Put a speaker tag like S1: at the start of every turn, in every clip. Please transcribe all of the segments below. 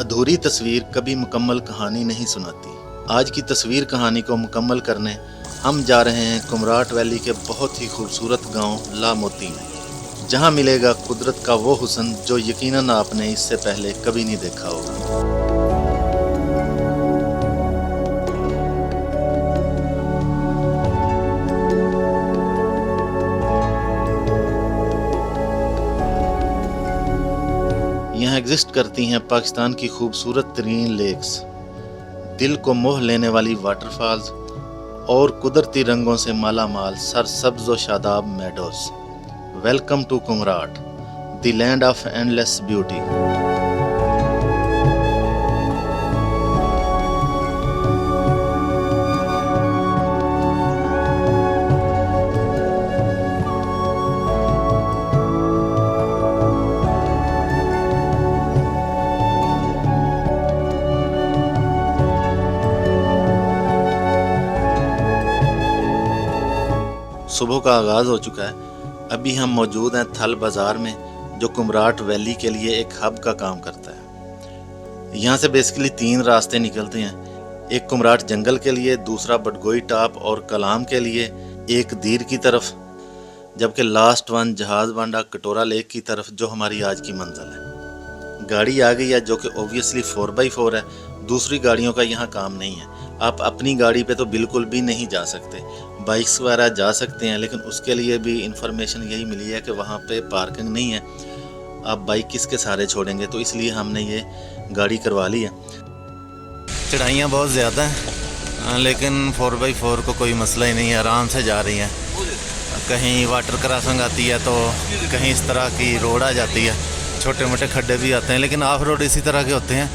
S1: अधूरी तस्वीर कभी मुकम्मल कहानी नहीं सुनाती। आज की तस्वीर कहानी को मुकम्मल करने हम जा रहे हैं कुमराट वैली के बहुत ही खूबसूरत गांव ला मोती में, जहां मिलेगा कुदरत का वो हुस्न जो यकीनन आपने इससे पहले कभी नहीं देखा होगा। यहाँ एग्जिस्ट करती हैं पाकिस्तान की खूबसूरत तरीन लेक्स, दिल को मोह लेने वाली वाटरफॉल्स और कुदरती रंगों से माला माल सरसब्ज व शादाब meadows. Welcome to Kumrat, the land of endless beauty. सुबह का आगाज़ हो चुका है। अभी हम मौजूद हैं थल बाज़ार में, जो कुमराट वैली के लिए एक हब का काम करता है। यहाँ से बेसिकली 3 रास्ते निकलते हैं, एक कुमराट जंगल के लिए, दूसरा बडगोई टॉप और कलाम के लिए, एक दीर की तरफ, जबकि लास्ट वन जहाज़ बांडा कटोरा लेक की तरफ, जो हमारी आज की मंजिल है। गाड़ी आ गई है जो कि ओबियसली 4x4 है। दूसरी गाड़ियों का यहाँ काम नहीं है। आप अपनी गाड़ी पे तो बिल्कुल भी नहीं जा सकते। बाइक्स वगैरह जा सकते हैं, लेकिन उसके लिए भी इंफॉर्मेशन यही मिली है कि वहाँ पे पार्किंग नहीं है। आप बाइक किसके सहारे छोड़ेंगे, तो इसलिए हमने ये गाड़ी करवा ली है।
S2: चढ़ाइयाँ बहुत ज़्यादा हैं, लेकिन 4x4 को कोई मसला ही नहीं है, आराम से जा रही हैं। कहीं वाटर क्रॉसिंग आती है तो कहीं इस तरह की रोड आ जाती है, छोटे मोटे खड्डे भी आते हैं, लेकिन ऑफ रोड इसी तरह के होते हैं।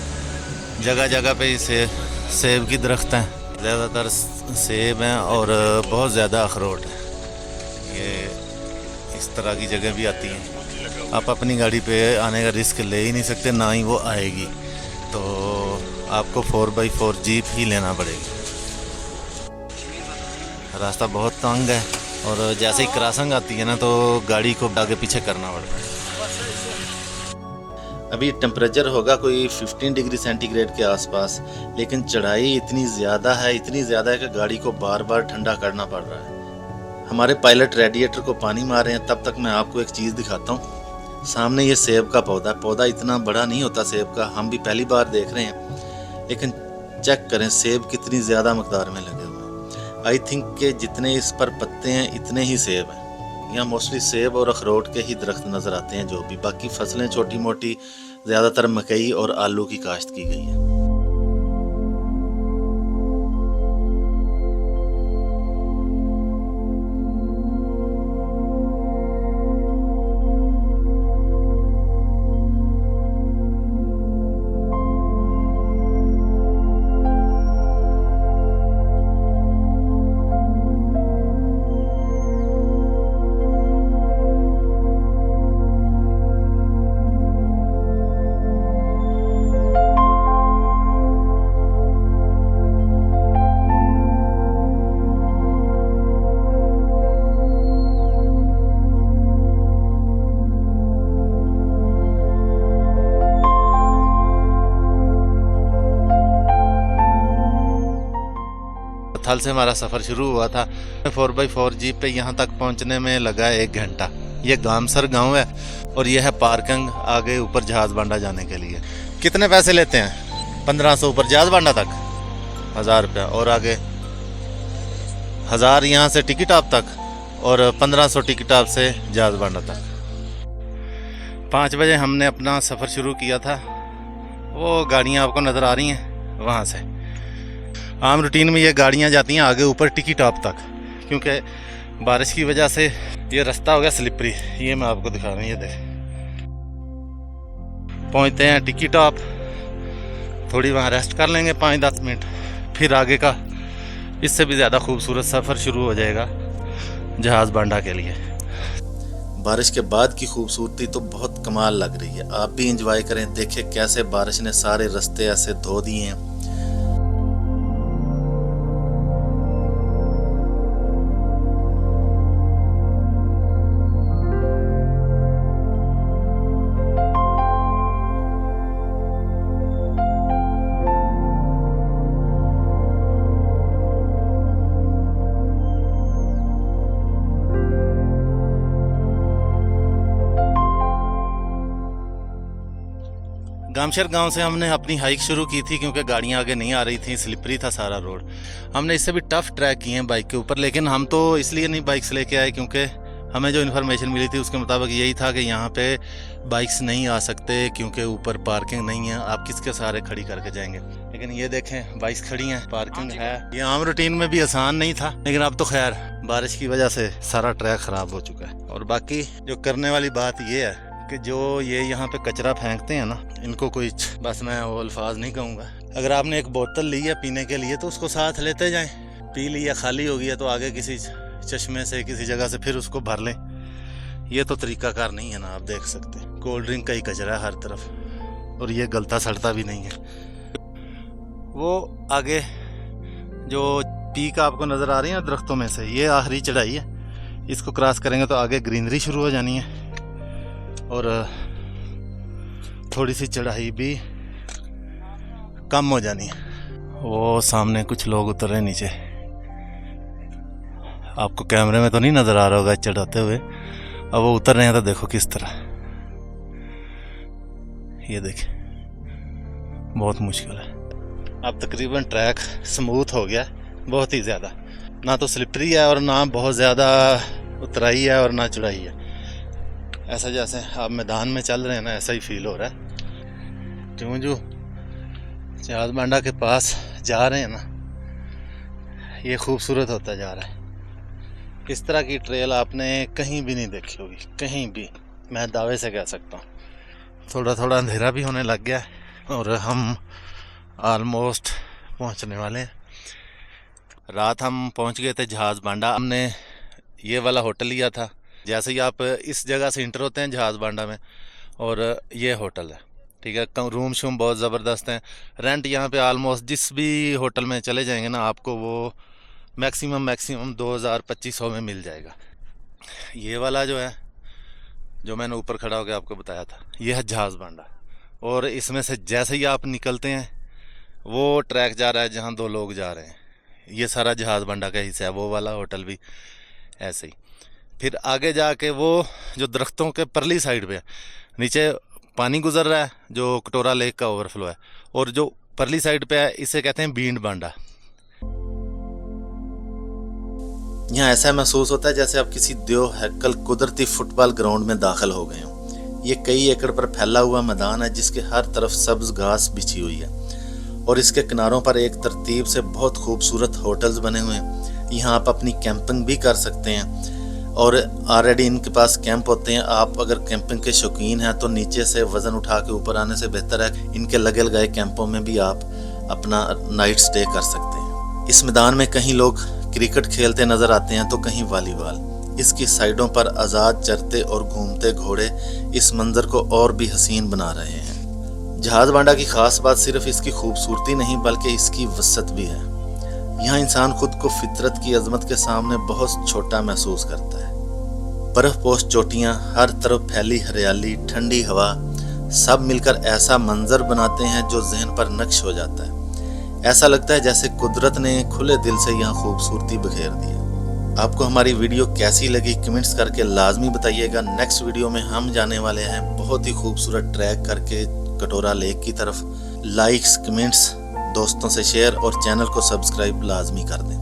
S2: जगह जगह पे सेब की दरख्त हैं, ज़्यादातर सेब हैं और बहुत ज़्यादा अखरोट है। ये इस तरह की जगह भी आती हैं। आप अपनी गाड़ी पे आने का रिस्क ले ही नहीं सकते, ना ही वो आएगी, तो आपको 4x4 जीप ही लेना पड़ेगा। रास्ता बहुत तंग है और जैसे ही क्रॉसिंग आती है ना, तो गाड़ी को आगे पीछे करना पड़ता है।
S1: अभी टेम्परेचर होगा कोई 15 डिग्री सेंटीग्रेड के आसपास, लेकिन चढ़ाई इतनी ज़्यादा है कि गाड़ी को बार बार ठंडा करना पड़ रहा है। हमारे पायलट रेडिएटर को पानी मार रहे हैं, तब तक मैं आपको एक चीज़ दिखाता हूँ। सामने ये सेब का पौधा इतना बड़ा नहीं होता सेब का, हम भी पहली बार देख रहे हैं, लेकिन चेक करें सेब कितनी ज़्यादा मकदार में लगे हुए हैं। आई थिंक कि जितने इस पर पत्ते हैं इतने ही सेब हैं। यहाँ मोस्टली सेब और अखरोट के ही दरख्त नज़र आते हैं, जो भी बाकी फसलें छोटी मोटी, ज़्यादातर मकई और आलू की काश्त की गई है।
S2: थल से हमारा सफ़र शुरू हुआ था। 4x4 जीप पे यहाँ तक पहुँचने में लगा 1 घंटा। ये गामसर गांव है और ये है पार्किंग आगे ऊपर जहाज़ बांडा जाने के लिए। कितने पैसे लेते हैं? 1500 ऊपर जहाज़ बांडा तक 1000 रुपया, और आगे 1000 यहाँ से टिकट आप तक, और 1500 टिकट आप से जहाज़ बांडा तक। 5 बजे हमने अपना सफ़र शुरू किया था। वो गाड़ियाँ आपको नज़र आ रही हैं वहाँ से। आम रूटीन में ये गाड़ियाँ जाती हैं आगे ऊपर टिकी टॉप तक, क्योंकि बारिश की वजह से ये रास्ता हो गया स्लिपरी। ये मैं आपको दिखा रहा हूँ, ये देख। पहुँचते हैं टिकी टॉप, थोड़ी वहाँ रेस्ट कर लेंगे 5-10 मिनट, फिर आगे का इससे भी ज़्यादा खूबसूरत सफ़र शुरू हो जाएगा जहाज़ बांडा के लिए।
S1: बारिश के बाद की खूबसूरती तो बहुत कमाल लग रही है। आप भी इंजॉय करें, देखें कैसे बारिश ने सारे रास्ते ऐसे धो दिए हैं।
S2: गामशर गांव से हमने अपनी हाइक शुरू की थी क्योंकि गाड़ियां आगे नहीं आ रही थी, स्लिपरी था सारा रोड। हमने इससे भी टफ ट्रैक किए हैं बाइक के ऊपर, लेकिन हम तो इसलिए नहीं बाइक्स लेके आए क्योंकि हमें जो इन्फॉर्मेशन मिली थी उसके मुताबिक यही था कि यहाँ पे बाइक्स नहीं आ सकते क्योंकि ऊपर पार्किंग नहीं है, आप किसके सहारे खड़ी करके जाएंगे। लेकिन ये देखें बाइक्स खड़ी हैं, पार्किंग है। ये आम रूटीन में भी आसान नहीं था, लेकिन अब तो खैर बारिश की वजह से सारा ट्रैक ख़राब हो चुका है। और बाकी जो करने वाली बात ये है कि जो ये यहाँ पे कचरा फेंकते हैं ना, इनको कोई बस मैं वो अल्फाज नहीं कहूँगा। अगर आपने एक बोतल ली है पीने के लिए तो उसको साथ लेते जाएं, पी ली या खाली हो गई है तो आगे किसी चश्मे से किसी जगह से फिर उसको भर लें। ये तो तरीकाकार नहीं है ना, आप देख सकते हैं कोल्ड ड्रिंक का ही कचरा है हर तरफ, और ये गलता सड़ता भी नहीं है। वो आगे जो पीक आपको नज़र आ रही है दरख्तों में से, ये आखिरी चढ़ाई है, इसको क्रॉस करेंगे तो आगे ग्रीनरी शुरू हो जानी है और थोड़ी सी चढ़ाई भी कम हो जानी है। वो सामने कुछ लोग उतर रहे हैं नीचे, आपको कैमरे में तो नहीं नज़र आ रहा होगा चढ़ाते हुए, अब वो उतर रहे हैं तो देखो किस तरह, ये देखें बहुत मुश्किल है। अब तकरीबन ट्रैक स्मूथ हो गया, बहुत ही ज़्यादा, ना तो स्लिपरी है और ना बहुत ज़्यादा उतराई है और ना चढ़ाई है। ऐसा जैसे आप मैदान में चल रहे हैं ना, ऐसा ही फील हो रहा है। क्यों जो जहाज बांडा के पास जा रहे हैं ना, ये खूबसूरत होता जा रहा है। इस तरह की ट्रेल आपने कहीं भी नहीं देखी होगी, कहीं भी, मैं दावे से कह सकता हूँ। थोड़ा थोड़ा अंधेरा भी होने लग गया और हम ऑलमोस्ट पहुँचने वाले हैं। रात हम पहुँच गए थे जहाज बांडा, हमने ये वाला होटल लिया था। जैसे ही आप इस जगह से इंटर होते हैं जहाज बांडा में, और ये होटल है, ठीक है। रूम शूम बहुत ज़बरदस्त हैं। रेंट यहाँ पे ऑलमोस्ट जिस भी होटल में चले जाएंगे ना, आपको वो मैक्सिमम 2000-2500 में मिल जाएगा। ये वाला जो है, जो मैंने ऊपर खड़ा होकर आपको बताया था, ये है जहाज बांडा। और इसमें से जैसे ही आप निकलते हैं वो ट्रैक जा रहा है जहाँ 2 लोग जा रहे हैं, ये सारा जहाज बांडा का हिस्सा है। वो वाला होटल भी ऐसे ही। फिर आगे जाके वो जो दरख्तों के परली साइड पे है, नीचे पानी गुजर रहा है जो कटोरा लेक का ओवरफ्लो है, और जो परली साइड पे है इसे कहते हैं बींड बांडा।
S1: यहाँ ऐसा महसूस होता है जैसे आप किसी देव हैकल कुदरती फुटबॉल ग्राउंड में दाखिल हो गए हो। ये कई एकड़ पर फैला हुआ मैदान है जिसके हर तरफ सब्ज घास बिछी हुई है, और इसके किनारों पर एक तरतीब से बहुत खूबसूरत होटल्स बने हुए हैं। यहाँ आप अपनी कैंपिंग भी कर सकते हैं, और ऑलरेडी इनके पास कैंप होते हैं। आप अगर कैंपिंग के शौकीन हैं तो नीचे से वज़न उठा के ऊपर आने से बेहतर है इनके लगे लगाए कैंपों में भी आप अपना नाइट स्टे कर सकते हैं। इस मैदान में कहीं लोग क्रिकेट खेलते नज़र आते हैं तो कहीं वॉलीबॉल। इसकी साइडों पर आज़ाद चरते और घूमते घोड़े इस मंजर को और भी हसीन बना रहे हैं। जहाज बांडा की ख़ास बात सिर्फ इसकी खूबसूरती नहीं बल्कि इसकी वसअत भी है। यहाँ इंसान खुद को फितरत की अजमत के सामने बहुत छोटा महसूस करता है। बर्फ पोश चोटियाँ, हर तरफ फैली हरियाली, ठंडी हवा, सब मिलकर ऐसा मंजर बनाते हैं जो जहन पर नक्श हो जाता है। ऐसा लगता है जैसे कुदरत ने खुले दिल से यहाँ खूबसूरती बिखेर दी है। आपको हमारी वीडियो कैसी लगी कमेंट्स करके लाजमी बताइएगा। नेक्स्ट वीडियो में हम जाने वाले हैं बहुत ही खूबसूरत ट्रैक करके कटोरा लेक की तरफ। लाइक्स, कमेंट्स दोस्तों से शेयर और चैनल को सब्सक्राइब लाजमी कर दें।